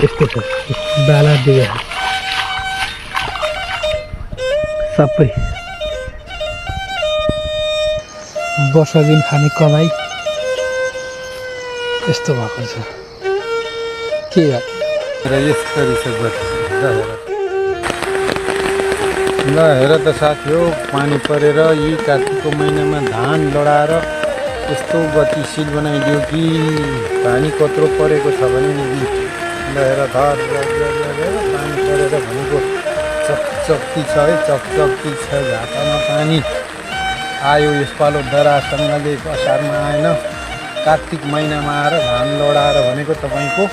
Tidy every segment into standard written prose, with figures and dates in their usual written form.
यस्तो छ बाला दिए सबै वर्ष दिन खाने कमाई यस्तो भएको छ के ल हेर त साथी हो, पानी परेर यी कार्तिकको महिनामा धान लडाएर यस्तो गतिशील बनाइदियो कि पानी कत्रो परेको छ भने नि। ल हेर धर पानी परेर भनेको चकचक्ती छ है, चकचक्ती छ। घाटामा पानी आयो यसपालो दरासँगले असारमा आएन, कार्तिक महिनामा आएर धान लडाएर भनेको तपाईँको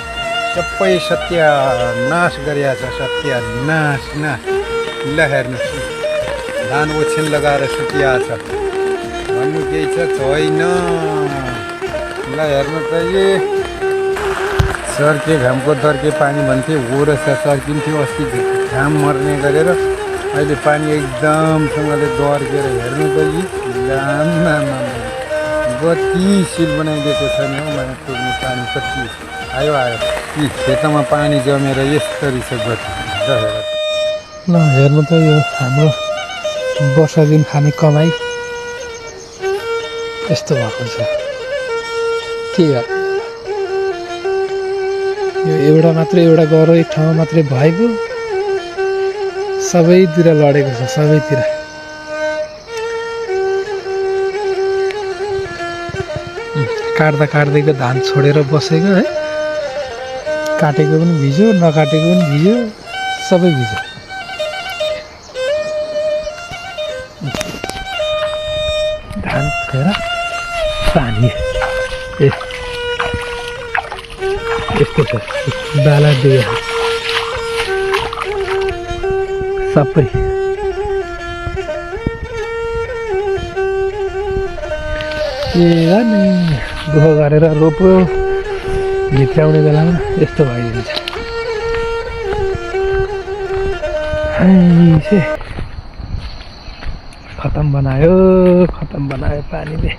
सबै सत्यानाश गरिया छ, सत्यानाश नाश। ल हेर्नुहोस्, धान ओछ्यान लगाएर सुतिया छ, भन्नु केही छ छैन। ल हेर्नु त ये सर्के घामको दर्के पानी भन्थे, हो रहेछ सर्किन्थ्यो अस्ति घाम मर्ने गरेर, अहिले पानी एकदमसँगले दर्केर हेर्नु त यी गतिशील बनाइदिएको छ नि हौ। मलाई पुग्ने पानी कति आयो यी खेतमा पानी जमेर यसरी छ गति। ल हेर्नु त यो हाम्रो वर्ष दिन खाने कमाई यस्तो भएको छ के यो एउटा मात्रै एउटा गर एक ठाउँमा मात्रै भएको, सबैतिर लडेको छ, सबैतिर। काट्दा काट्दैको धान छोडेर बसेको है, काटेको पनि भिज्यो नकाटेको पनि भिज्यो, सबै भिज्यो। धान हेर पानी यस्तो छ बाला दिए सबै नि दुःख गरेर रोप्यो, भित्राउने बेलामा यस्तो भइदिन्छ। खतम बनायो पानीले।